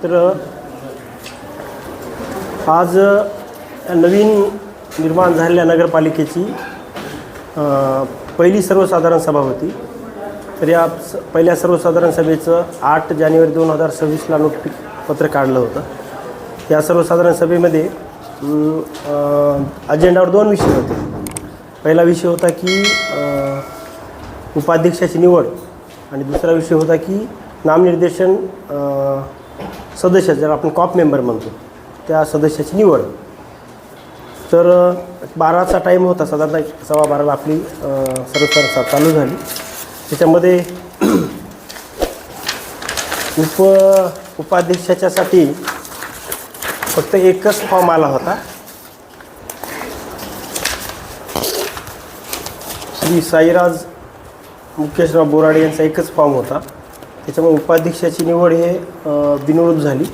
तर आज नवीन निर्माण झालेल्या नगरपालिकेची पहिली सर्वसाधारण सभा होती. तर या पहिल्या सर्वसाधारण सभेचं 8 जानेवारी 2026ला पत्र काढलं होतं. या सर्वसाधारण सभेमध्ये अजेंडावर 2 विषय होते. पहिला विषय होता की उपाध्यक्षाची निवड आणि दुसरा विषय होता की नामनिर्देशन सदस्य, ज्याला आपण कॉप मेंबर म्हणतो, त्या सदस्याची निवड. तर 12चा टाईम होता, साधारण 12:15 आपली सर्वसाधारण चालू झाली. त्याच्यामध्ये उपाध्यक्षाच्यासाठी फक्त एकच फॉर्म आला होता. श्री साईराज मुकेशराव बोराडे यांचा एकच फॉर्म होता. त्याच्यामुळे उपाध्यक्षाची निवड हे बिनविरोध झाली.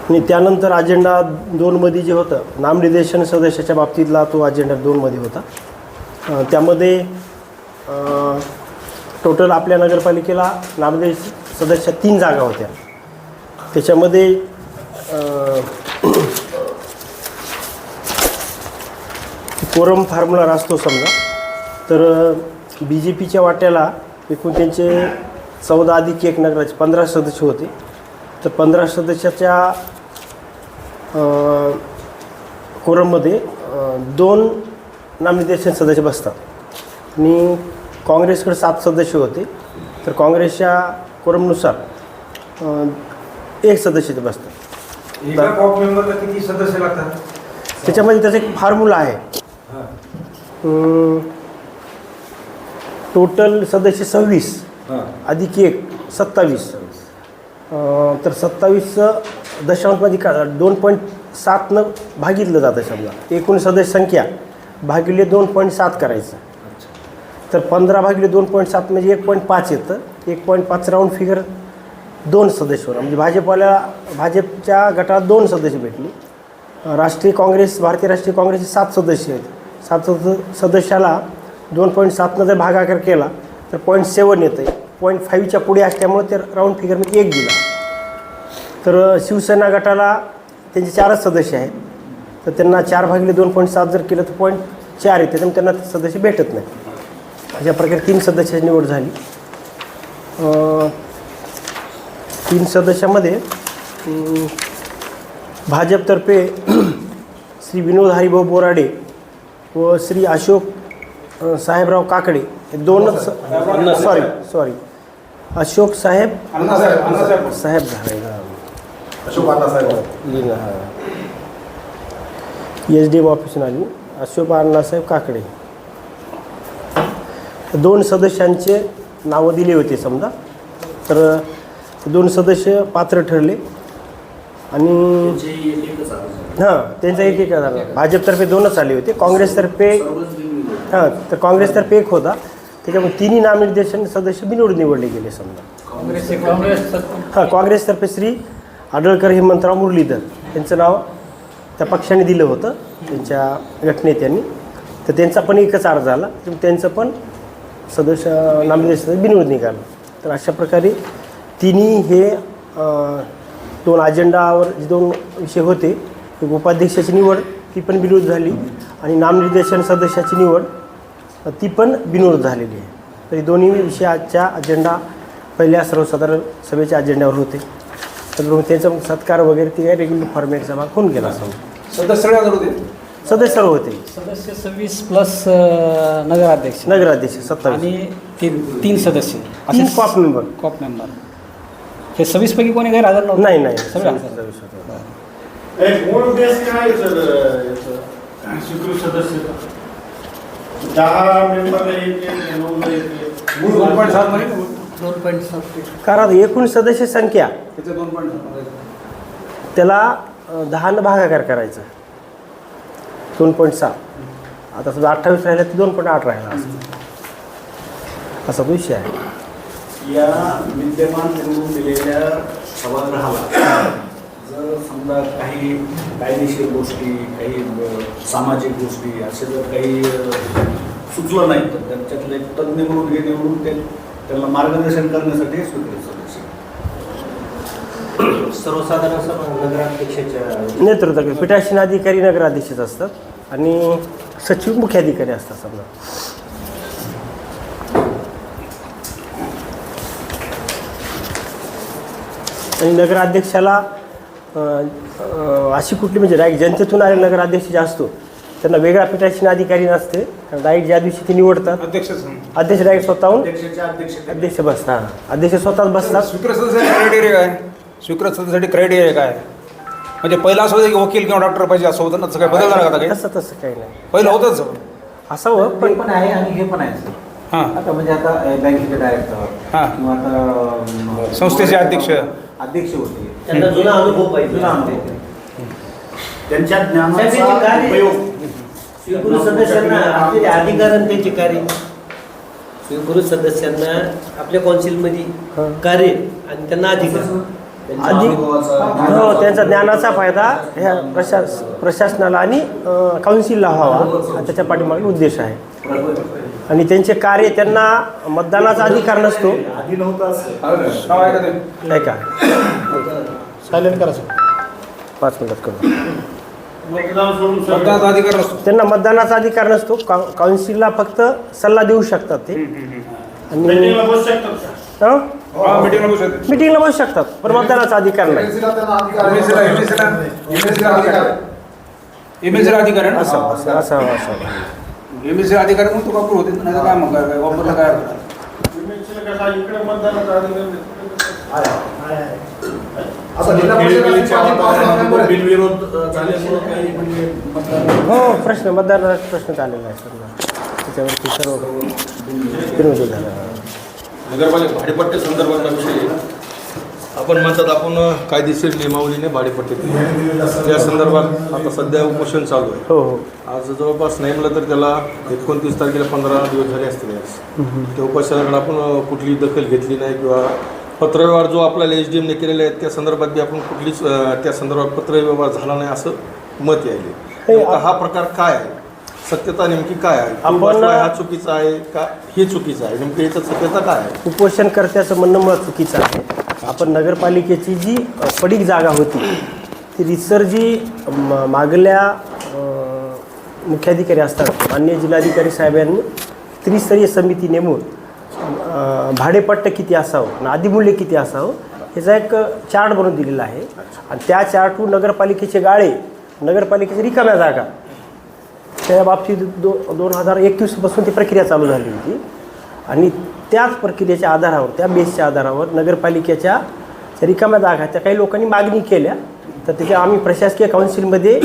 आणि त्यानंतर अजेंडा 2मध्ये जे होतं नामनिर्देशन सदस्याच्या बाबतीतला, तो अजेंडा 2मध्ये होता. त्यामध्ये टोटल आपल्या नगरपालिकेला नामनिर्देशन सदस्य 3 जागा होत्या. त्याच्यामध्ये कोरम फॉर्म्युला असतो समजा, तर BJPच्या वाट्याला एकूण त्यांचे 14+1 नगराचे 15 सदस्य होते. तर 15 सदस्याच्या कोरममध्ये 2 नामनिर्देशन सदस्य बसतात आणि काँग्रेसकडे 7 सदस्य होते. तर काँग्रेसच्या कोरमनुसार 1 सदस्य ते बसतात. एका कॉप मेंबरला किती सदस्य लागतात? त्याच्यामध्ये त्याचा एक फॉर्म्युला आहे. टोटल सदस्य 26 अधिक 1 27. तर 27चं दशांशमध्ये 2.7 भागितलं जातं. समजा एकूण सदस्य संख्या भागिले 2.7 करायचं. तर 15 भागिले 2.7 म्हणजे 1.5 येतं. 1.5 राऊंड फिगर 2 सदस्य होणार. म्हणजे भाजपच्या गटात 2 सदस्य भेटले. राष्ट्रीय काँग्रेस, भारतीय राष्ट्रीय काँग्रेसचे 7 सदस्य आहेत. 7 सदस्याला 2.7 जर भागाकार केला तर 0.7 येतं. 0.5च्या पुढे असल्यामुळे ते राऊंड फिगरमध्ये 1 दिला. तर शिवसेना गटाला त्यांचे 4च सदस्य आहेत. तर त्यांना 4 भागिले 2.7 जर केलं तर 0.4 येते. त्यामुळे त्यांना सदस्य भेटत नाही. अशा प्रकारे 3 सदस्याची निवड झाली. 3 सदस्यामध्ये भाजपतर्फे श्री विनोद हरिभाऊ बोराडे व श्री अशोक साहेबराव काकडे हे 2 सॉरी अशोक साहेब साहेब SDM ऑफिसून आली. अशोक अण्णासाहेब काकडे 2 सदस्यांचे नावं दिले होते समजा. तर 2 सदस्य पात्र ठरले आणि त्यांचा एक झाला. भाजपतर्फे 2च आले होते. काँग्रेसतर्फे तर काँग्रेसतर्फे 1 होता. त्याच्यामुळे 3 नामनिर्देशन सदस्य बिनविरोध निवडले गेले समजा. काँग्रेसतर्फे श्री आडळकर हेमंतराव मुरलीधर यांचं नाव त्या पक्षाने दिलं होतं, त्यांच्या गटनेत्यांनी. तर त्यांचा पण एकच अर्ज झाला. त्यांचं पण सदस्य नामनिर्देशन बिनविरोध निघालं. तर अशा प्रकारे तिन्ही हे 2 अजेंडावर जे 2 विषय होते, एक उपाध्यक्षाची निवड ती पण बिनविरोध झाली आणि नामनिर्देशन सदस्याची निवड ती पण बिनविरोध झालेली आहे. तर हे दोन्ही विषय आजच्या अजेंडा पहिल्या सर्वसाधारण सभेच्या अजेंड्यावर होते. तर मग त्यांचा सत्कार वगैरे ती काय रेग्युलर फॉर्मॅटचा भाग होऊन गेला. सदस्य सर्व होते. सदस्य 26 प्लस नगराध्यक्ष 27 आणि 3 सदस्य 3 कॉप मेंबर. हे 26 पैकी कोणी काही हजर नव्हतं? नाही सगळं मूळ बेस काय स्वीकृत सदस्य 10 मेंबरला येते 2.7 मध्ये 2.7. कारण एकूण सदस्य संख्या त्याचं 2.7 त्याला 10 भागाकार करायचा. 2.7 आता समजा 28 राहिला तर 2.8 राहिला असा तो विषय आहे. या विद्यमान निवडून दिलेल्या सभागृहाला जर समजा काही कायदेशीर गोष्टी, काही सामाजिक गोष्टी असे जर काही सुचलं नाही तर त्यांच्यातले एक तज्ज्ञ म्हणून हे निवडून त्यांना मार्गदर्शन करण्यासाठी हे स्वीकृत सदस्य. सर्वसाधारण सभा नगराध्यक्षाच्या नेतृत्व पीठासीन अधिकारी नगराध्यक्षच असतात आणि सचिव मुख्याधिकारी असतात समजा. आणि नगराध्यक्षाला अशी कुठली म्हणजे डायरेक्ट जनतेतून आलेला नगराध्यक्ष जे असतो त्यांना वेगळा पीठासीन अधिकारी नसते. डायरेक्ट ज्या दिवशी ते निवडतात अध्यक्षच अध्यक्ष डायरेक्ट स्वतःहून अध्यक्षाच्या अध्यक्ष बसतात. अध्यक्ष स्वतःच बसतात. स्वीकृत सदस्यासाठी क्रायटेरिया काय? स्वीकृत सदस्यासाठी क्रायटेरिया काय? म्हणजे पहिला असं होतं की वकील किंवा डॉक्टर पाहिजे असं होतं ना, तसं काय बदल झाला का काही? तसं काही नाही पहिलं होतंच. असावं पण पण आहे आणि हे पण आहे सर. हां आता म्हणजे आता बँकेचे डायरेक्टर हां. किंवा आता संस्थेचे अध्यक्ष. अध्यक्ष होते, त्यांना जुना अनुभव पाहिजे. जुना अनुभव. त्यांच्या त्यांचे ज्ञानाचा कार्य- उपयोग स्वीकृत सदस्यांना आपले अधिकार आणि त्यांचे कार्य, स्वीकृत सदस्यांना आपल्या कौन्सिलमध्ये कार्य आणि त्यांना अधिकार हो त्यांचा ज्ञानाचा फायदा ह्या प्रशासनाला आणि काउन्सिलला व्हावा हा त्याच्या पाठीमागे उद्देश आहे. आणि त्यांचे कार्य त्यांना मतदानाचा अधिकार नसतो. आधी नव्हतं असं. नाव आहे का ते? नाही का सायलेंट करा सर. 5 मिनिटात करू. मतदानाचा अधिकार नसतो. त्यांना मतदानाचा अधिकार नसतो. काउन्सिलला फक्त सल्ला देऊ शकतात ते. आणि मीटिंगला बसू शकतात. मिटिंगला बसू शकतात पण मतदानाचा अधिकार नाही. MLC ला अधिकार आहे ना. असं MLC ला अधिकार आहे, मग तो वापर होते नाही तर काय मग काय वापरला काय अर्थ नाही. बिनविरोध झाल्यामुळे काही म्हणजे मतदार हो मतदानाचा प्रश्न चाललेला आहे सर. त्याच्यावरती सर्व विरोध झाला. नगरपालिका भाडेपट्टे संदर्भातला विषय आपण म्हणतात आपण कायदेशीर नियमावलीने भाडेपट्टे दिले. त्या संदर्भात आता सध्या उपोषण चालू आहे. हो आज जवळपास नाही म्हणलं तर त्याला 29 तारखेला 15 दिवस झाले असतील. त्या उपोषणाकडे आपण कुठली दखल घेतली नाही किंवा पत्रव्यवहार जो आपल्याला HDMने केलेला आहे त्या संदर्भात बी आपण कुठलीच त्या संदर्भात पत्रव्यवहार झाला नाही असं मत यायले. हा प्रकार काय आहे, सत्यता नेमकी काय आहे? आपण हा चुकीचा आहे का हे चुकीचं आहे? नेमकं याचं सत्यता काय आहे? उपोषणकर्त्याचं म्हणणं मुळात चुकीचं आहे. आपण नगरपालिकेची जी पडीक जागा होती ती रितसर जी मागल्या मुख्याधिकारी असतात माननीय जिल्हाधिकारी साहेबांनी त्रिस्तरीय समिती नेमून भाडेपट्ट किती असावं आणि अधिमूल्य किती असावं ह्याचा एक चार्ट बनवून दिलेला आहे. आणि त्या चार्टवर नगरपालिकेचे गाळे नगरपालिकेच्या रिकाम्या जागा त्या बाबतीत 2021पासून ती प्रक्रिया चालू झाली होती. आणि त्याच प्रक्रियेच्या आधारावर त्या बेसच्या आधारावर नगरपालिकेच्या रिकाम्या जागा त्या काही लोकांनी मागणी केल्या तर त्याच्या आम्ही प्रशासकीय काउन्सिलमध्ये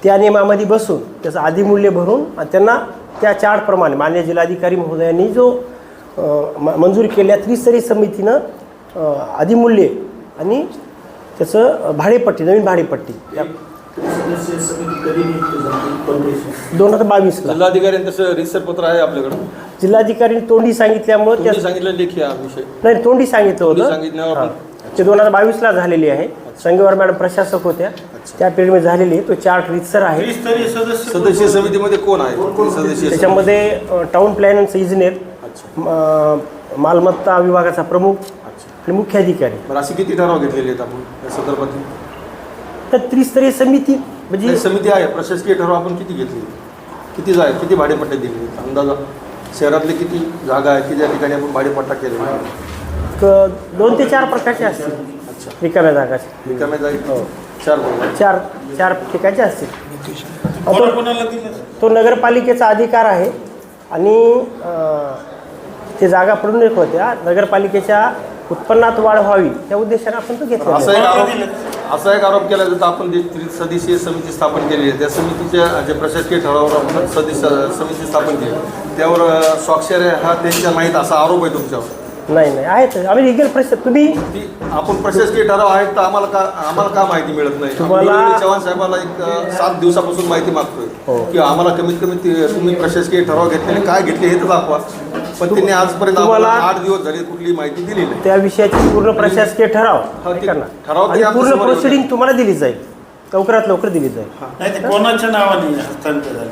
त्या नियमामध्ये बसून त्याचं अधिमूल्य भरून त्यांना त्या चार्टप्रमाणे माननीय जिल्हाधिकारी महोदयांनी जो मंजूर केल्या त्रिस्तरीय समितीनं अधिमूल्य आणि त्याचं भाडेपट्टी नवीन भाडेपट्टी 2022ला जिल्हाधिकारी तसं रिसर पत्र आहे आपल्याकडं. जिल्हाधिकाऱ्यांनी तोंडी सांगितल्यामुळे तुम्ही सांगितलं लेखी हा विषय नाही तोंडी सांगितलं तोंडी होतं. सांगितल्यावर हां. ते 2022ला झालेली आहे. संगेवार मॅडम प्रशासक होत्या त्या पिरियडमध्ये झालेली आहे. तो चार्ट रितसर आहे. सदस्य समितीमध्ये कोण आहे? सदस्य त्याच्यामध्ये टाउन प्लॅनचा इंजिनियर, मालमत्ता विभागाचा प्रमुख आणि मुख्याधिकारी. बरं अशी किती ठराव घेतलेले आहेत आपण या संदर्भात? तर त्रिस्तरीय समिती म्हणजे ही समिती आहे प्रशासकीय ठराव आपण किती घेतले, किती किती भाडेपट्टे दिले अंदाजा? शहरातले किती जागा आहे की ज्या ठिकाणी आपण भाडेपट्टा केलेला आहे? 2 ते 4 प्रकारचे असतील रिकाम्या जागा. रिकाम्या जागी 4 बोलला. 4 ठिकाणचे असतील. तो नगरपालिकेचा अधिकार आहे आणि ते जागा पडून एक होत्या नगरपालिकेच्या उत्पन्नात वाढ व्हावी त्या उद्देशाने आपण तो घेतला. असा एक आरोप केला जातो आपण जे सदस्यीय समिती स्थापन केलेली आहे त्या समितीच्या जे प्रशासकीय ठरावावर आपण समिती स्थापन केली त्यावर स्वाक्षऱ्या हा त्यांच्या नाहीत असा आरोप आहे तुमच्यावर. नाही आहेत आम्ही लिगल तुम्ही ती आपण प्रशासकीय ठराव आहेत तर आम्हाला का माहिती मिळत नाही? तुम्हाला- चव्हाण साहेबांना एक 7 दिवसापासून माहिती मागतोय की आम्हाला कमीत कमी तुम्ही प्रशासकीय ठराव घेतलेले काय घेतले हे तर दाखवा. पण त्यांनी आजपर्यंत तुम्हाला 8 दिवस झाले कुठली माहिती दिली नाही. त्या विषयाची पूर्ण प्रशासकीय ठराव ठराव आणि तरी आमच्या पूर्ण समोर प्रोसिडिंग तुम्हाला दिली जाईल लवकरात लवकर दिली जाईल. नाही ते कोणाच्या नावाने हस्तांतर झालं?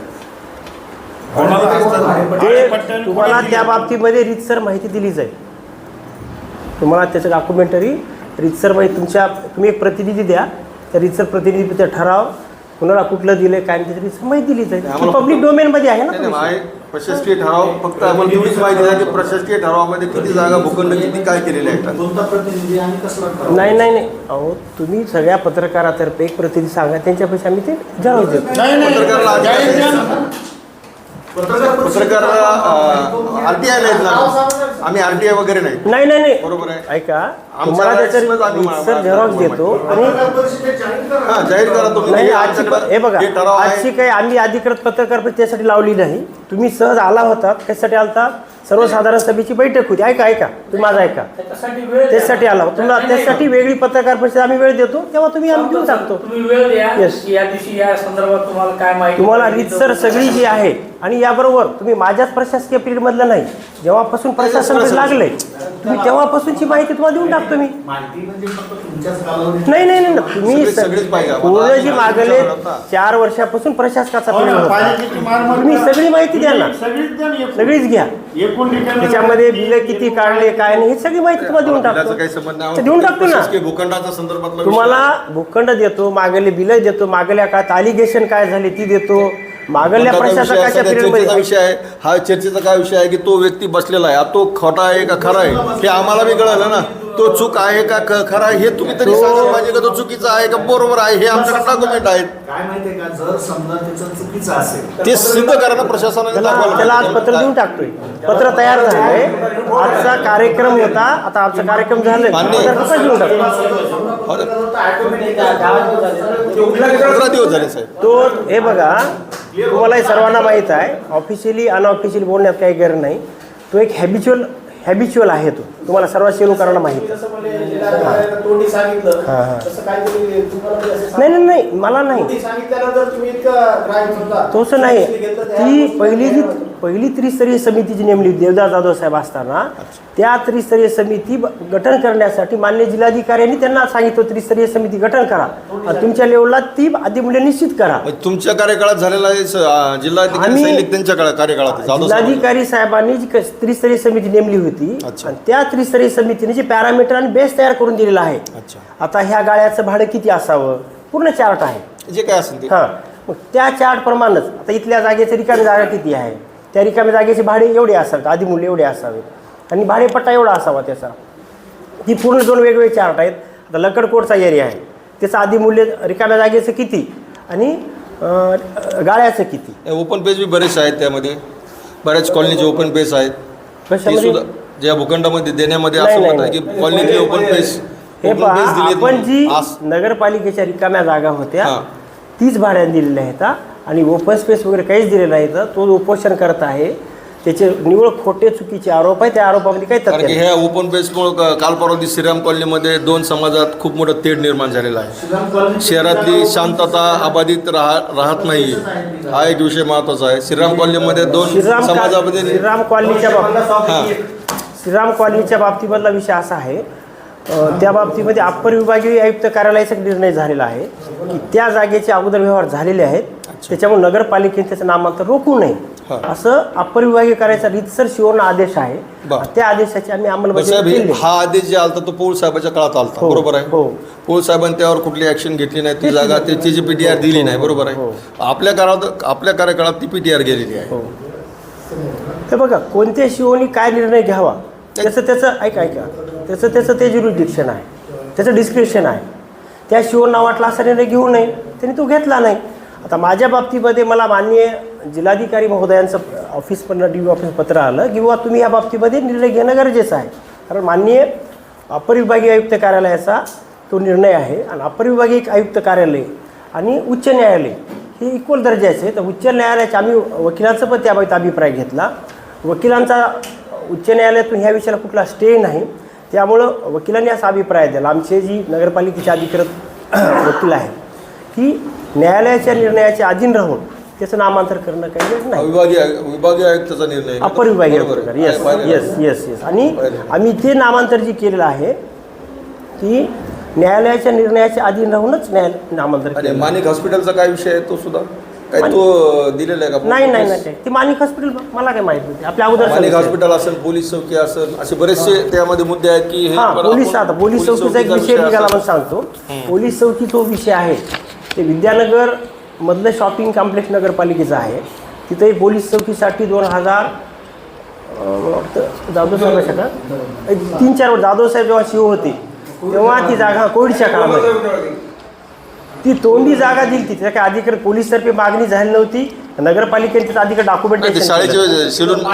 ते तुम्हाला त्या बाबतीमध्ये रीतसर माहिती दिली जाईल. तुम्हाला त्याचं डॉक्युमेंटरी रीतसर माहिती तुम्ही एक प्रतिनिधी द्या, त्या रीतसर प्रतिनिधी ते ठराव कुणाला कुठलं दिलं काय नाही त्याची रीतसर माहिती दिली जाईल. पब्लिक डोमेनमध्ये आहे ना. प्रशासकीय ठराव फक्त आम्हाला तेवढीच माहिती आहे की प्रशासकीय ठरावामध्ये किती जागा भूखंड किती काय केलेले आहेत. कोणता प्रतिनिधी आणि कसला ठराव? नाही अहो तुम्ही सगळ्या पत्रकारातर्फे एक प्रतिनिधी सांगा, त्यांच्यापेक्षा आम्ही ते जवाब देतो. पत्रकार RTI नाहीत ना, आम्ही RTI वगैरे नाही. नाही बरोबर आहे. ऐका, आमच्या तुम्हाला त्याचं rights मध्ये आम्ही रीतसर झेरॉक्स देतो आणि जाहीर करा तुम्ही. नाही हे बघा, हे ठराव आहे. आजची काही आम्ही अधिकृत पत्रकार त्यासाठी लावली नाही. तुम्ही सहज आला होतात, कशासाठी आलता? सर्वसाधारण सभेची बैठक होती. ऐका तुम्ही माझं ऐका, त्यासाठी आला तुम्हाला त्यासाठी वेगळी पत्रकार परिषद आम्ही वेळ देतो, तेव्हा तुम्ही आम्ही देऊन टाकतो. Yes. या दिवशी या संदर्भात तुम्हाला काय माहिती? तुम्हाला रीतसर सगळी जी आहे आणि याबरोबर तुम्ही माझ्याच प्रशासकीय पिरियडमधलं नाही, जेव्हापासून प्रशासन लागलंय तुम्ही तेव्हापासूनची माहिती तुम्हाला देऊन टाकतो मी. माहिती म्हणजे फक्त तुमच्याच कालावधीत नाही तुम्ही सगळीच पाहिजे. पूर्ण जी मागले 4 वर्षापासून प्रशासकाचा पिरियड होता, तुम्ही सगळी माहिती द्या ना, सगळीच घ्या. त्याच्यामध्ये बिलं किती काढले काय नाही ही सगळी माहिती तुम्हाला देऊन त्याचा टाकतो. काही संबंध नाही. देऊन टाकतो ना. प्रशासकीय भूखंडाच्या संदर्भातला विषय तुम्हाला भूखंड देतो, मागले बिलं देतो, मागल्या काळात अलिगेशन काय झाली ती देतो, मागल्या प्रशासकाच्या पिरियडमध्ये. विषय आहे हा चर्चेचा काय विषय आहे की तो व्यक्ती बसलेला आहे, तो खोटा आहे का खरा आहे हे आम्हाला बी कळलं ना. तो चूक आहे का खरा आहे हे तुम्ही तरी सांगायला पाहिजे का तो चुकीचा आहे का बरोबर आहे. हे आमच्याकडे डॉक्युमेंट आहेत. काय माहितीये का, जर समजा त्याचं चुकीचं असेल ते सिद्ध करा ना प्रशासनाने. त्याला आज पत्र देऊन टाकतोय. पत्र तयार झालंय, आजचा कार्यक्रम होता, आता आमचा कार्यक्रम झालाय, पत्र देऊन टाकतो. 15 दिवस झाले साहेब. तो हे बघा, तुम्हाला सर्वांना माहीत आहे, ऑफिशियली अनऑफिशियली बोलण्यात काही गरज नाही. तो एक हॅबिच्युअल आहे. तो तुम्हाला सर्व सेवकांना माहिती आहे. नाही मला नाही तसं नाही. ती पहिली त्रिस्तरीय समिती जी नेमली देवदास जाधव साहेब असताना, त्या त्रिस्तरीय समिती गठन करण्यासाठी माननीय जिल्हाधिकाऱ्यांनी त्यांना सांगितलं त्रिस्तरीय समिती गठन करा आणि तुमच्या लेवलला ती आदिमूल्य निश्चित करा. तुमच्या कार्यकाळात झालेला जिल्हाधिकारी सैनिक त्यांच्या कार्यकाळात जिल्हाधिकारी साहेबांनी जी त्रिस्तरीय समिती नेमली होती आणि त्या त्रिस्तरीय समितीने जे पॅरामीटर आणि बेस तयार करून दिलेला आहे. आता ह्या गाळ्याचं भाडं किती असावं पूर्ण चार्ट आहे जे काय असेल ते. मग त्या चार्ट प्रमाणेच आता इथल्या जागेची रिकामी जागा किती आहे, त्या रिकाम्या जागेचे भाडे एवढे असावेत, आदिमूल्य एवढे असावेत आणि भाडेपट्टा एवढा असावा त्याचा. ही पूर्ण 2 वेगवेगळे चार्ट आहेत. आता लकडकोटचा एरिया आहे, त्याचं आदिमूल्य रिकाम्या जागेचं किती आणि गाळ्याचं किती. ओपन पेज बी बरेच आहेत, त्यामध्ये बऱ्याच कॉलनीचे ओपन पेज आहेत. ज्या भूखंडामध्ये देण्यामध्ये असं म्हणतात की कॉलनीतले ओपन पेज. हे पहा, आपण जी नगरपालिकेच्या रिकाम्या जागा होत्या तीच भाड्याने दिलेल्या आहेत आणि ओपन स्पेस वगैरे काहीच दिलेलं नाही. तर तो उपोषण करत आहे, त्याचे निवळ खोटे चुकीचे आरोप आहे. त्या आरोपामध्ये काही कारण की तथ्य ह्या ओपन पेजमुळे काल परवा दिवशी श्रीराम कॉलनीमध्ये 2 समाजात खूप मोठं तेढ निर्माण झालेला आहे. शहरातली शांतता अबाधित राहत नाही, हा एक विषय महत्त्वाचा आहे. श्रीराम कॉलनीमध्ये 2 समाजामध्ये श्रीराम कॉलनीच्या बाबतीमधला विषय असा आहे, त्या बाबतीमध्ये अप्पर विभागीय आयुक्त कार्यालयाचा निर्णय झालेला आहे की त्या जागेचे अगोदर व्यवहार झालेले आहेत, त्याच्यामुळे नगरपालिकेने त्याचं नामांतर रोखू नये असं अप्पर विभागीय कार्यालयाचा रीतसर शिवर्ण आदेश आहे. त्या आदेशाची आम्ही अंमलबजावणी केली. हा आदेश जे आलता तो पौळ साहेबाच्या काळात आलता, बरोबर आहे. पौळ साहेबांनी त्यावर कुठली ऍक्शन घेतली नाही, ती जागा त्याची जी PTR दिली नाही, बरोबर आहे. आपल्या कार्यकाळात ती PTR गेलेली आहे. हे बघा, कोणत्या शिवोनी काय निर्णय घ्यावा त्याचं ऐका त्याचं ते ज्युरिडिक्शन आहे, त्याचं डिस्क्रिप्शन आहे. त्या शिवोंना वाटला असा निर्णय घेऊ नये, त्यांनी तो घेतला नाही. आता माझ्या बाबतीमध्ये मला माननीय जिल्हाधिकारी महोदयांचं ऑफिसमधनं DO ऑफिस पत्र आलं की बुवा तुम्ही या बाबतीमध्ये निर्णय घेणं गरजेचं आहे, कारण माननीय अप्पर विभागीय आयुक्त कार्यालयाचा तो निर्णय आहे आणि अप्पर विभागीय आयुक्त कार्यालय आणि उच्च न्यायालय हे इक्वल दर्जाचे. तर उच्च न्यायालयाचे आम्ही वकिलांचं पण त्याबाबत अभिप्राय घेतला. वकिलांचा उच्च न्यायालयातून ह्या विषयाला कुठला स्टे नाही, त्यामुळं वकिलांनी असा अभिप्राय दिला. आमचे जी नगरपालिकेचे अधिकृत वकील आहेत की न्यायालयाच्या निर्णयाच्या अधीन राहून त्याचं नामांतर करणं काही गरज नाही. विभागीय आयुक्ताचा निर्णय, अप्पर विभागीय आयुक्त. येस आणि आम्ही ते नामांतर जे केलेलं आहे की न्यायालयाच्या निर्णयाच्या अधीन राहूनच नामांतर केलं. माणिक हॉस्पिटलचा काय विषय आहे तो सुद्धा काय तो दिलेला आहे का? नाही नाही नाही ती माणिक हॉस्पिटल मला काय माहित नाही आपल्या अगोदर माणिक हॉस्पिटल असेल, पोलीस चौकी असेल, असे बरेचसे त्यामध्ये मुद्दे आहेत की हे हां पण पोलीस आपण- आता पोलीस चौकीचा एक विषय मी त्याला पण सांगतो. पोलीस चौकी तो विषय आहे ते विद्यानगर मधलं शॉपिंग कॉम्प्लेक्स नगरपालिकेचं आहे. तिथंही पोलीस चौकीसाठी 2000 मला वाटतं जाधव साहेब का 3-4 वर्ष जाधव साहेब जेव्हा शिव होते तेव्हा ती जागा कोविडच्या काळामध्ये ती तोंडी जागा दिली तिथे काय अधिकृत पोलीसतर्फे मागणी झाली नव्हती. नगरपालिकेने तिथं अधिकृत नाही, ते डॉक्युमेंटेशन शाळेचे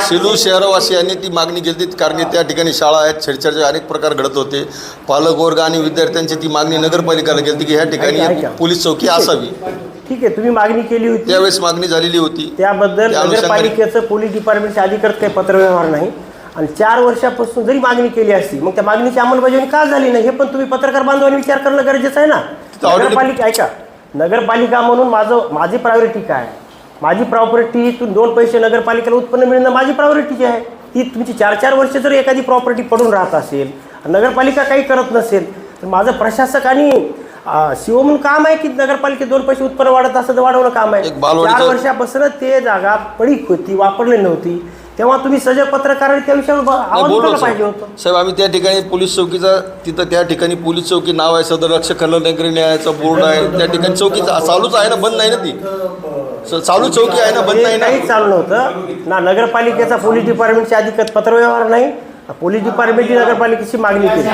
सेलू शहरवासियांनी ती मागणी केली होती, कारण की त्या ठिकाणी शाळा आहेत, छेडछाडचे अनेक प्रकार घडत होते. पालक वर्ग आणि विद्यार्थ्यांची ती मागणी नगरपालिकेला केली होती की ह्या ठिकाणी ऐका. पोलीस चौकी असावी. ठीक आहे तुम्ही मागणी केली होती त्यावेळेस मागणी झालेली होती. त्याबद्दल त्या अनुषंगाने- नगरपालिकेचं पोलीस डिपार्टमेंटचे अधिकृत काही पत्रव्यवहार नाही. आणि 4 वर्षापासून जरी मागणी केली असती मग त्या मागणीची अंमलबजावणी का झाली नाही हे पण तुम्ही पत्रकार बांधवांनी विचार करणं गरजेचं आहे ना. नगरपालिका ऐका नगरपालिका म्हणून माझी प्रायोरिटी काय आहे? माझी प्रॉपर्टीतून 2 पैसे नगरपालिकेला उत्पन्न मिळणं माझी प्रायोरिटी आहे. ती तुमची 4-4 वर्ष जर एखादी प्रॉपर्टी पडून राहत असेल नगरपालिका काही करत नसेल तर माझं प्रशासक आणि शिव म्हणून काम आहे की नगरपालिकेत 2 पैसे उत्पन्न वाढत असं तर वाढवणं काम आहे. एक बालवाडीचं- 4 वर्षापासून ते जागा पडीक होती वापरली नव्हती तेव्हा तुम्ही सजग पत्रकारांनी त्या विषयावर आवाज बोललो उठवला पाहिजे होतं. साहेब, आम्ही त्या ठिकाणी पोलीस चौकीचा तिथं त्या ठिकाणी पोलीस चौकी नाव आहे, सदर रक्षक खलनायकरी न्यायाचा बोर्ड आहे, त्या ठिकाणी चौकी चालूच आहे ना, बंद नाही ना ती चालू चौकी आहे ना, बंद हे नाही ना. काहीच चालू नव्हतं ना. नगरपालिकेचा पोलीस डिपार्टमेंटच्या अधिकृत पत्रव्यवहार नाही. पोलीस डिपार्टमेंटची नगरपालिकेची मागणी केली.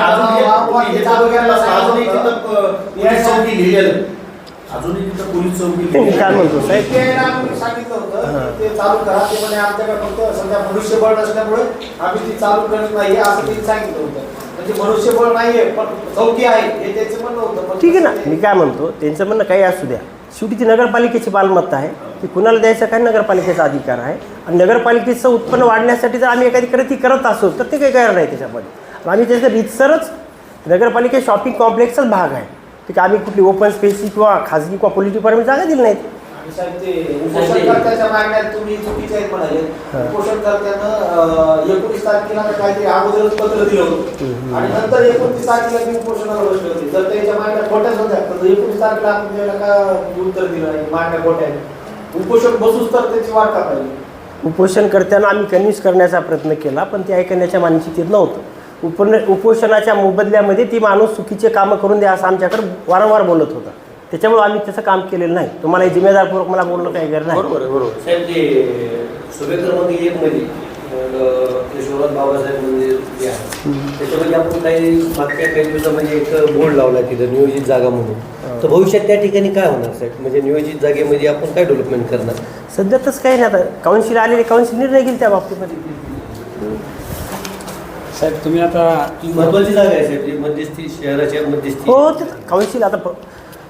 अजूनही तिथं पोलीस चौकी ते मी काय म्हणतो साहेब सांगितलं होतं ते चालू करा. ते म्हणे आमच्याकडे फक्त सध्या मनुष्यबळ नसल्यामुळे आम्ही ती चालू करत नाहीये असं त्यांनी सांगितलं होतं. म्हणजे मनुष्यबळ नाहीये पण चौकी आहे हे त्यांचं म्हणणं होतं. पण ठीक आहे ना. मी काय म्हणतो त्यांचं म्हणणं काही असू द्या शेवटी ती नगरपालिकेची मालमत्ता आहे. ती कुणाला द्यायचं काय नगरपालिकेचा अधिकार आहे. आणि नगरपालिकेचं उत्पन्न वाढण्यासाठी जर आम्ही एखादी कृती करत असो तर ते काही कारण नाही त्याच्यामध्ये. आम्ही त्याचं रितसरच नगरपालिकेत शॉपिंग कॉम्प्लेक्सचाच भाग आहे की आम्ही कुठली ओपन स्पेसची किंवा खाजगी किंवा पोलीस डिपार्टमेंट जागा दिली नाहीत. आणि साहेब ते उपोषणकर्त्याच्या मागण्यात तुम्ही चुकीचे आहेत म्हणाले. उपोषणकर्त्यानं 19 तारखेला काहीतरी अगोदरच पत्र दिलं होतं आणि नंतर 29 तारखेला ती उपोषणाला बसले होते. जर त्याच्या मागण्या खोट्याच होत्या तर 19 तारखेला आपण त्याला का उत्तर दिलं नाही मागण्या खोट्या आहेत. उपोषण बसूच तर त्याची वाट का पाहिजे. उपोषणकर्त्यांना आम्ही कन्व्हिन्स करण्याचा प्रयत्न केला पण ते ऐकण्याच्या मानसिकतेत नव्हतं. उपोषणाच्या मोबदल्यामध्ये ती माणूस चुकीचे कामं करून द्या असं आमच्याकडे वारंवार बोलत होता. त्याच्यामुळे आम्ही त्याचं काम केलेलं नाही. तुम्हाला हे जिम्मेदारपूर्वक मला बोलणं काही गरज नाही. बरोबर आहे, बरोबर. साहेब ते सुभेदारमध्ये एक मध्ये किशोरनाथ बाबासाहेब मंदिर जे आहे त्याच्यामध्ये आपण मागच्या काही दिवसामध्ये एक बोर्ड लावला तिथं नियोजित जागा म्हणून. तर भविष्यात त्या ठिकाणी काय होणार साहेब? म्हणजे नियोजित जागेमध्ये आपण काय डेव्हलपमेंट करणार? सध्या तसं काही नाही. आता काउन्सिल आलेले काउन्सिल निर्णय घेईल त्या बाबतीमध्ये. साहेब तुम्ही आता महत्वाची जागा आहे साहेब ती मध्यस्थी शहराच्या मध्यस्थी. हो ते काउन्सिल आता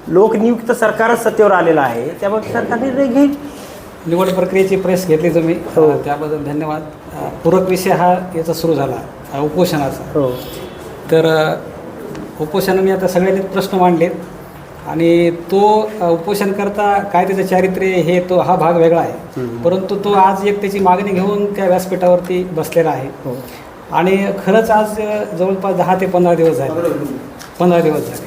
लोकनियुक्त सरकारच सत्तेवर आलेलं आहे त्यामुळे सरकार निर्णय घेईल. निवड प्रक्रियेची प्रेस घेतली तुम्ही हो. त्याबद्दल धन्यवाद. पूरक विषय हा याचा सुरू झाला उपोषणाचा. हो तर उपोषणाने आता सगळ्यांनी प्रश्न मांडलेत आणि तो उपोषणकर्ता काय त्याचं चारित्र्य हे तो हा भाग वेगळा आहे. परंतु तो आज एक त्याची मागणी घेऊन त्या व्यासपीठावरती बसलेला आहे. आणि खरंच आज जवळपास 10 ते 15 दिवस झाले. 15 दिवस झाले.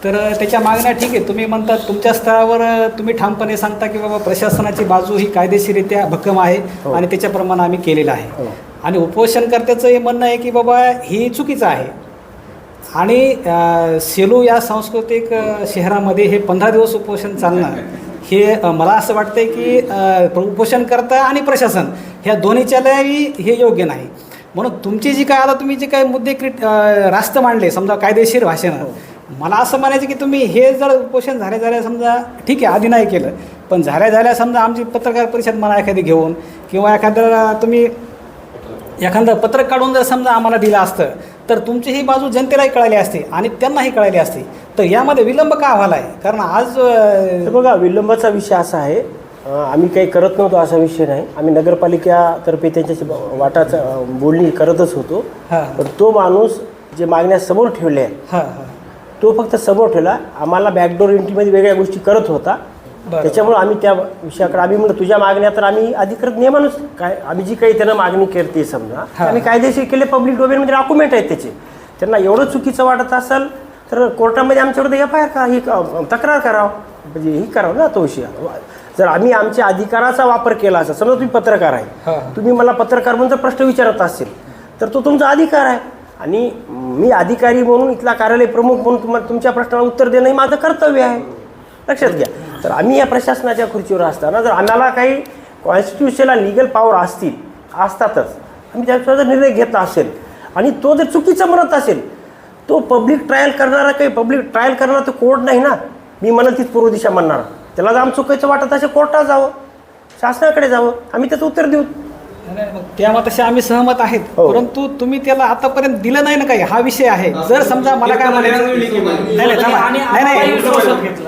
तर त्याच्या मागण्या ठीक आहे. तुम्ही म्हणता तुमच्या स्तरावर तुम्ही ठामपणे सांगता की बाबा प्रशासनाची बाजू ही कायदेशीररित्या भक्कम आहे आणि त्याच्याप्रमाणे आम्ही केलेलं आहे. आणि उपोषणकर्त्याचं हे म्हणणं आहे की बाबा ही चुकीचं आहे. आणि सेलू या सांस्कृतिक शहरामध्ये हे 15 दिवस उपोषण चालणं हे मला असं वाटतं की उपोषणकर्ता आणि प्रशासन ह्या दोन्हीच्यालाही हे योग्य नाही. म्हणून तुमची जी काय आता तुम्ही जे काही मुद्दे रास्त मांडले समजा कायदेशीर भाषेनं मला असं म्हणायचं की तुम्ही हे जर उपोषण झाल्या समजा ठीक आहे आधी नाही केलं पण झाल्या समजा आमची पत्रकार परिषद म्हणा एखादी घेऊन किंवा तुम्ही एखादं पत्रक काढून जर समजा आम्हाला दिलं असतं तर तुमची ही बाजू जनतेलाही कळाली असते आणि त्यांनाही कळाली असते. तर यामध्ये विलंब का व्हायला आहे? कारण आज बघा विलंबाचा विषय असा आहे आम्ही काही करत नव्हतो असा विषय नाही. आम्ही नगरपालिकेतर्फे त्यांच्याशी वाटाचा बोलणी करतच होतो. पण तो माणूस जे मागण्या समोर ठेवल्या आहेत तो फक्त समोर ठेवला. आम्हाला बॅकडोर एंट्रीमध्ये वेगळ्या गोष्टी करत होता. त्याच्यामुळे आम्ही त्या विषयाकडे आम्ही म्हणलं तुझ्या मागण्या तर आम्ही अधिकृत नियमानुस काय आम्ही जी काही त्यांना मागणी करते समजा आम्ही कायदेशीर केले. पब्लिक डोमेनमध्ये डॉक्युमेंट आहेत त्याचे. त्यांना एवढं चुकीचं वाटत असेल तर कोर्टामध्ये आमच्याकडे FIR का ही तक्रार करावं म्हणजे ही करावं ना तो विषय. जर आम्ही आमच्या अधिकाराचा वापर केला असता, समजा तुम्ही पत्रकार आहे, तुम्ही मला पत्रकार म्हणून जर प्रश्न विचारत असेल तर तो तुमचा अधिकार आहे, आणि मी अधिकारी म्हणून इथला कार्यालय प्रमुख म्हणून तुम्हाला तुमच्या प्रश्नाला उत्तर देणं हे माझं कर्तव्य आहे. लक्षात घ्या. तर आम्ही या प्रशासनाच्या खुर्चीवर असताना जर आम्हाला काही कॉन्स्टिट्युशनला लिगल पॉवर असतातच, आम्ही त्याचा जर निर्णय घेतला असेल आणि तो जर चुकीचं म्हणत असेल, तो पब्लिक ट्रायल करणारा तो कोर्ट नाही ना. मी म्हणत तीच पूर्व दिशा म्हणणार, त्याला जर आम चुकीचं वाटत असेल कोर्टात जावं, शासनाकडे जावं, आम्ही त्याचं उत्तर देऊ. नाही, मग त्या मताशी आम्ही सहमत आहेत, हो. परंतु तुम्ही त्याला आतापर्यंत दिलं नाही ना काही, हा विषय आहे. जर समजा मला काय म्हणायचं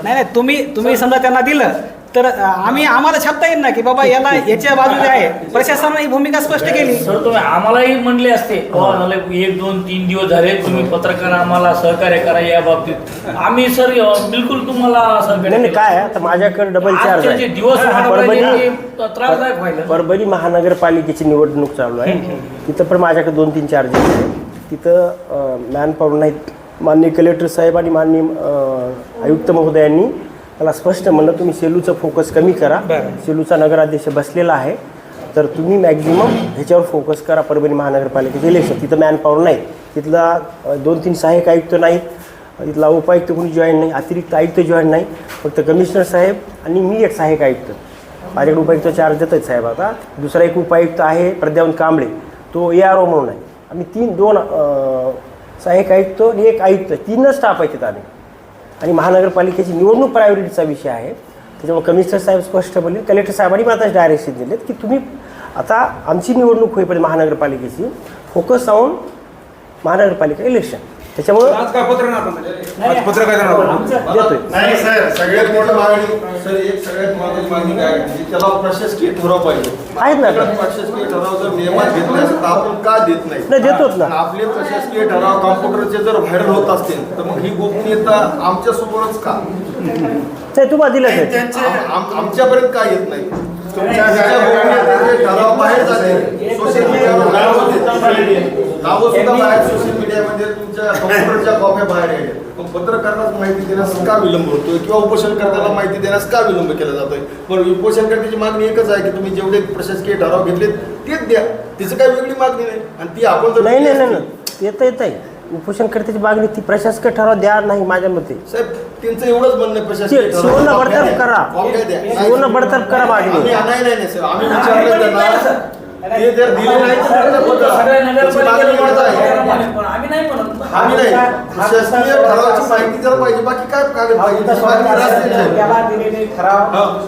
नाही, तुम्ही समजा त्यांना दिलं तर आम्हाला छापता येईल ना की बाबा याला याच्या बाजूने आहे. प्रशासनाने ही भूमिका स्पष्ट केली. सर तुम्ही आम्हालाही म्हणले असते, झाले 1, 2, 3 दिवस झाले, तुम्ही पत्रकार आम्हाला सहकार्य करा या बाबतीत. आम्ही सर बिलकुल तुम्हाला सहकार्य नाही केलं. काय आता माझ्याकडे डबल चार्ज आजचे जे आहे. दिवस त्रासदायक व्हायला. परभणी महानगरपालिकेची निवडणूक चालू आहे. तिथं पण माझ्याकडे 2-3 चार्जेस आहेत. तिथं मॅनपॉवर नाहीत. माननीय कलेक्टर साहेब आणि माननीय आयुक्त महोदयांनी मला स्पष्ट म्हणलं, तुम्ही सेलूचं फोकस कमी करा. सेलूचा नगराध्यक्ष बसलेला आहे, तर तुम्ही मॅक्झिमम ह्याच्यावर फोकस करा. परभणी महानगरपालिकेचं इलेक्शन तिथं मॅनपॉवर नाही. तिथला 2-3 सहाय्यक आयुक्त नाहीत, तिथला उपायुक्त कोणी जॉईन नाही, अतिरिक्त आयुक्त जॉईन नाही, फक्त कमिशनर साहेब आणि मी एक सहाय्यक आयुक्त. माझ्याकडे उपायुक्त चार्ज देत आहेत साहेब. आता दुसरा एक उपायुक्त आहे प्रद्यावंत कांबळे, तो ARO म्हणून आहे. आम्ही 2 सहाय्यक आयुक्त आणि एक आयुक्त, 3 स्टाफ आहे तिथं आम्ही. आणि महानगरपालिकेची निवडणूक प्रायोरिटीचा विषय आहे, त्याच्यामुळे कमिशनर साहेब स्पष्ट बोलले, कलेक्टर साहेबांनी मला डायरेक्शन दिलेत की तुम्ही आता आमची निवडणूक होईपर्यंत महानगरपालिकेची फोकस ऑन महानगरपालिका इलेक्शन. त्याच्यामुळं आज काय पत्र नाही, पत्र काय देणार देतोय. नाही सर, सगळ्यात मोठी मागणी सर, सगळ्यात महत्त्वाची मागणी काय आहे, त्याला प्रशासकीय ठराव पाहिजे. आहेत ना. प्रशासकीय ठराव जर नियमात घेतले असेल तर आपण का देत नाही? देतोच ना. आपले प्रशासकीय ठराव कॉम्प्युटरचे जर व्हायरल होत असतील तर मग ही गोपनीयता आमच्या समोरच का? नाही, तुम्हाला दिलं ते आमच्यापर्यंत का येत नाही? तुमच्या गोपनीयतेचे ठराव बाहेर जाते, सोशल मीडियावर व्हायरल होते, नावं सुद्धा बाहेर सोशल मीडियामध्ये तुमच्या कॉम्प्युटरच्या कॉप्या बाहेर येतात. पण पत्रकारांना माहिती देण्यास का विलंब होतोय किंवा उपोषणकर्त्याला माहिती देण्यास का विलंब केला जातोय? पण उपोषणकर्त्याची मागणी एकच आहे की तुम्ही जेवढे प्रशासकीय ठराव घेतले तेच द्या, तिचं काही वेगळी मागणी नाही. आणि ती आपण जर नाही येत आहे उपोषणकर्त्याची मागणी, ती प्रशासकीय ठराव द्या नाही माझ्या मते. साहेब त्यांचं एवढंच म्हणणं आहे, प्रशासकीय शिवना बडतर्फ करा, शिवना बडतर्फ करा मागणी. नाही सर, आम्ही विचारलं त्यांना, ते जर दिले नाही तर सगळ्या नगरपालिकेला आम्ही नाही म्हणत. आम्ही नाही, शासकीय ठरावाची माहिती जर पाहिजे, बाकी काय कागद पाहिजे? त्याला दिलेले ठराव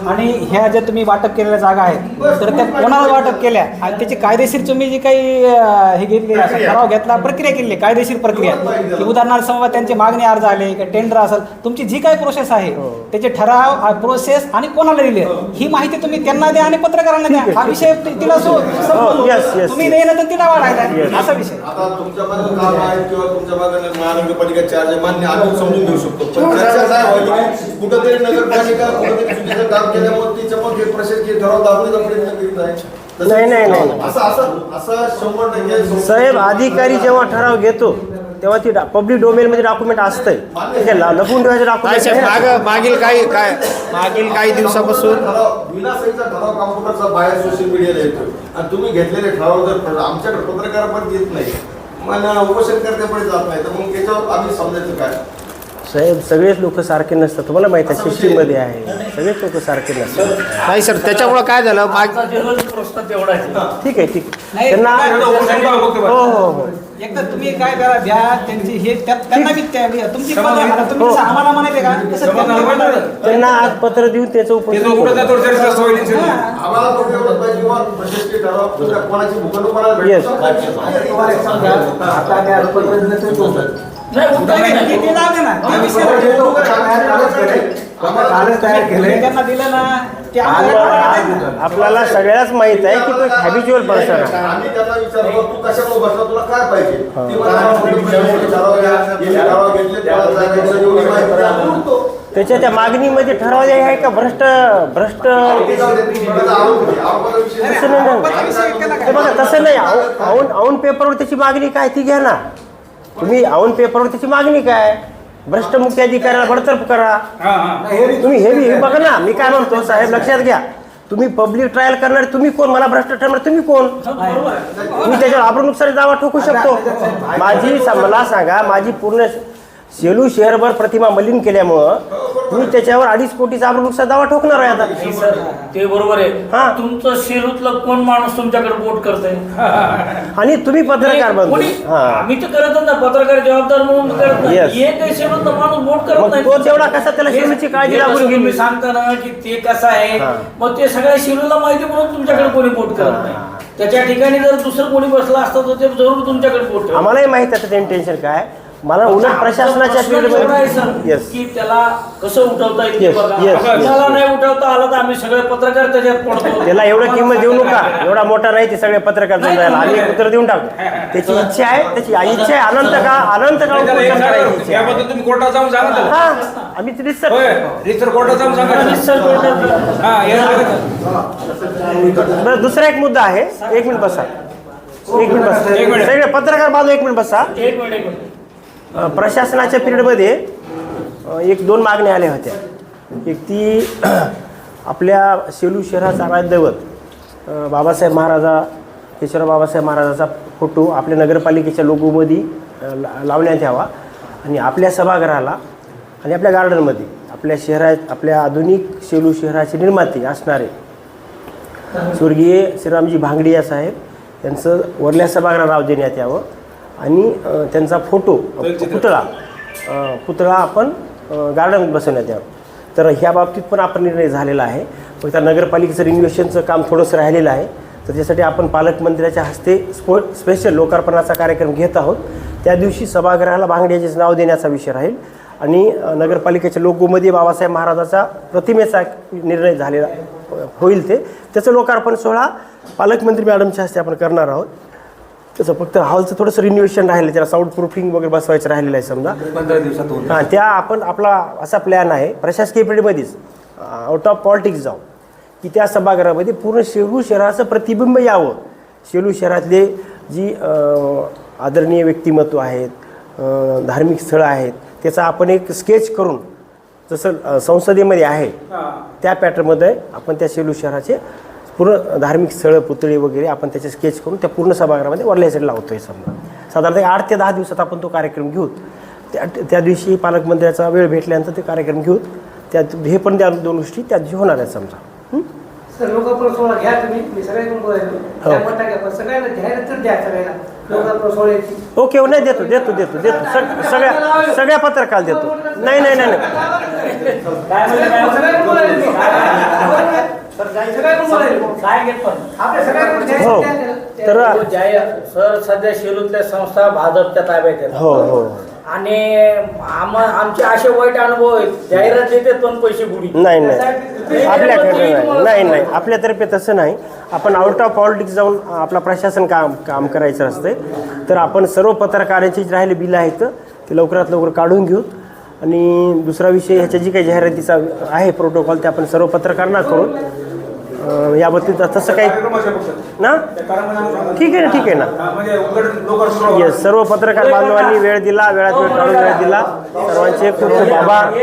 आणि ह्या ज्या तुम्ही वाटप केलेल्या जागा आहेत तर त्या कोणाला वाटप केल्या आणि त्याची कायदेशीर तुम्ही जी काही हे घेतली ठराव घेतला, प्रक्रिया केली कायदेशीर प्रक्रिया, की उदाहरणार्थ समजा त्यांचे मागणी अर्ज आले किंवा टेंडर असेल, तुमची जी काही प्रोसेस आहे त्याचे ठराव प्रोसेस आणि कोणाला दिले ही माहिती तुम्ही त्यांना द्या आणि पत्रकारांना द्या. हा विषय तिला तुम्ही नाही ना तर तिला वाढायला असा विषय. आता तुमच्या मागे काम आहे किंवा तुमच्या मागे महानगरपालिका चार्ज आहे, मान्य आम्ही समजून घेऊ शकतो. पण चर्चा काय व्हायची, कुठंतरी नगरपालिका कुठंतरी चुकीचं काम केल्यामुळे तिच्यामुळे हे प्रशासकीय ठराव दाबण्याचा प्रयत्न करीत आहे. नाही. असं 100% साहेब, अधिकारी जेव्हा ठराव घेतो तेव्हा ती पब्लिक डोमेनमध्ये डॉक्युमेंट असतंय, लपून ठेवायचं डॉक्युमेंट. मागील काही दिवसापासून विनासाईचा ठराव कॉम्प्युटरचा बाहेर सोशल मीडियाला येतो आणि तुम्ही घेतलेले ठराव जर आमच्याकडे पत्रकारापर्यंत येत नाही, मला उपोषणकर्त्यापर्यंत जात नाही, तर मग त्याच्यावर आम्ही समजायचं काय? साहेब, सगळेच लोक सारखे नसतात, तुम्हाला माहिती आहे सिस्टीममध्ये आहे, सगळेच लोक सारखे नसतात. नाही सर, त्याच्यामुळे काय झालं प्रश्न तेवढाच आहे. ठीक आहे त्यांना हो एकदा तुम्ही काय करा द्या त्यांची हे त्यांना तुमची तुम्ही आम्हाला म्हणायचे का त्यांना आज पत्र देऊन त्याचं उपोषण आम्हाला पण एवढंच पाहिजे किंवा प्रशासकीय ठराव कोणाची भूखंड Yes. त्यांना दिलं ना ते आपल्याला सगळ्याच माहित आहे की तो हॅबिच्युअल पर्सन आहे. आम्ही त्यांना विचारतो, तू कशामुळे बसला, तुला काय पाहिजे? त्याच्या त्या मागणीमध्ये ठराव द्याय आहे का भ्रष्ट तसं नाही. बघा तसं नाही, औन पेपरवर त्याची मागणी काय ती घ्या ना तुम्ही. औन पेपरवर त्याची मागणी काय भ्रष्टमुक्ती अधिकाऱ्याला बडतर्फ करा. हां हां तुम्ही हे बघा ना, मी काय म्हणतो साहेब लक्षात घ्या, तुम्ही पब्लिक ट्रायल करणार तुम्ही कोण, मला भ्रष्ट ठरणार तुम्ही कोण, तुम्ही त्याच्यावर आबरूनुसार दावा ठोकू शकतो. मला सांगा, माझी पूर्ण सेलू शहरभर प्रतिमा मलिन केल्यामुळं तुम्ही त्याच्यावर 2.5 कोटीचा आबरूनुसार दावा ठोकणार आहे आता. नाही सर, ते बरोबर आहे. हां. तुमचं शेलूतलं कोण माणूस तुमच्याकडे बोट करतंय? आणि तुम्ही पत्रकार बनतो. हां, आम्ही तर करतच ना, पत्रकार जबाबदार म्हणून करत नाही. Yes. हे काही शेलूतला माणूस बोट करत मग नाही. तो तेवढा कसा त्याला शेलूची काळजी हे लागून कसं तुम्ही गेली. सांगता ना की ते कसं आहे, हां. मग ते सगळ्या शेलूला माहिती म्हणून तुमच्याकडे कोणी बोट करत नाही. त्याच्या ठिकाणी जर दुसरं कोणी बसलं असतं तर ते जरूर तुमच्याकडे बोट ठेवलं. आम्हालाही माहिती आहे त्याचं टेन्शन काय. मला उलट प्रशासनाच्या प्रश्न एवढा आहे सर, पिरियडमध्ये येस की त्याला कसं उठवता येईल ते Yes, बघा. yes, yes. त्याला नाही उठवता आलं तर आम्ही सगळे पत्रकार त्याच्यात पडतो. त्याला एवढं किंमत देऊ नका, एवढा मोठा नाही ते सगळे पत्रकार देऊन राहिला, आम्ही एक उत्तर देऊन टाकू. त्याची इच्छा आहे, त्याची इच्छा आहे अनंत काळ उपोषण करायची इच्छा आहे. याबद्दल तुम्ही कोर्टात जाऊन सांगा त्याला. हा, आम्ही ते रिसर्च होय रिसर कोर्टात जाऊन सांगा. निश्चित कोर्टात. हां बरं, दुसरा एक मुद्दा आहे. 1 मिनिट बसा, 1 मिनिट बसा, एक मिनिट. सगळे पत्रकार बाजू 1 मिनिट बसा. एक मिनिट. प्रशासनाच्या पिरियडमध्ये 1-2 मागण्या आल्या होत्या. एक ती आपल्या सेलू शहराचा आराध्य दैवत बाबासाहेब महाराजा, केशवराव बाबासाहेब महाराजाचा फोटो आपल्या नगरपालिकेच्या लोगोमध्ये लावण्यात यावा आणि आपल्या सभागृहाला आणि आपल्या गार्डनमध्ये आपल्या आधुनिक सेलू शहराचे निर्माते असणारे स्वर्गीय श्रीरामजी भांगडिया साहेब यांचं वरल्या सभागृहात नाव देण्यात यावं आणि त्यांचा पुतळा आपण गार्डन बसवण्यात यावं. तर ह्या बाबतीत पण आपण निर्णय झालेला आहे. फक्त नगरपालिकेचं रिन्युएशनचं काम थोडंसं राहिलेलं आहे. तर त्यासाठी आपण पालकमंत्र्याच्या हस्ते स्पेशल लोकार्पणाचा कार्यक्रम घेत आहोत. त्या दिवशी सभागृहाला भांगडियाचेच नाव देण्याचा विषय राहील आणि नगरपालिकेच्या लोगोमध्ये बाबासाहेब महाराजाचा प्रतिमेचा निर्णय झालेला होईल. त्याचं लोकार्पण सोहळा पालकमंत्री मॅडमच्या हस्ते आपण करणार आहोत. त्याचं फक्त हॉलचं थोडंसं रिन्युएशन राहिलं, त्याला साऊंड प्रूफिंग वगैरे बसवायचं राहिलेलं आहे समजा. 15 दिवसात होईल. हां, त्या आपला असा प्लॅन आहे प्रशासकीय पिरियडमध्येच आउट ऑफ पॉलिटिक्स जाऊ की त्या सभागृहामध्ये पूर्ण सेलू शहराचं प्रतिबिंब यावं. सेलू शहरातले जी आदरणीय व्यक्तिमत्व आहेत, धार्मिक स्थळं आहेत, त्याचा आपण एक स्केच करून जसं संसदेमध्ये आहे त्या पॅटर्नमध्ये आपण त्या सेलू शहराचे पूर्ण धार्मिक स्थळं, पुतळे वगैरे आपण त्याचे स्केच करून त्या पूर्ण सभागृहामध्ये वरल्या साईडला लावतो आहे. समजा साधारणतः 8 ते 10 दिवसात आपण तो कार्यक्रम घेऊ. त्या दिवशी पालकमंत्र्याचा वेळ भेटल्यानंतर ते कार्यक्रम घेऊ. हे पण त्या 2 गोष्टी त्या दिवशी होणार आहेत समजा. सर लोकार्पण सोहळा घ्या तुम्ही, मी सगळ्यांकडून बोलायलो त्यामुळे टाका, पण सगळ्यांना घ्यायला तर द्या सगळ्यांना लोकार्पण सोहळ्याची. ओके, नाही देतो सगळ्या पत्रकार देतो. नाही सगळ्यांकडून बोलायलो मी. सगळ्यांकडून बोलायलो. काय घेत पण आपल्या सगळ्यांकडून हो. घ्यायचं तर सर सध्या शेलूतल्या संस्था भाजपच्या ताब्यात आहेत. हो आणि आमचे असे वाईट अनुभव आहेत, जाहिरात देतात पण पैसे बुडी. नाही आपल्याकडे नाही आपल्यातर्फे तसं नाही. आपण आउट ऑफ पॉलिटिक्स जाऊन आपला प्रशासन काम करायचं असते. तर आपण सर्व पत्रकारांची जी राहिले बिलं आहेत ते लवकरात लवकर काढून घेऊ. आणि दुसरा विषय ह्याच्या जी काही जाहिरातीचा आहे प्रोटोकॉल ते आपण सर्व पत्रकारांना करू. याबाबतीत तसं काही ना ठीक आहे ना. येस, सर्व पत्रकार बांधवांनी वेळ दिला, वेळात वेळ काढून वेळ दिला. सर्वांचे खूप खूप आभार.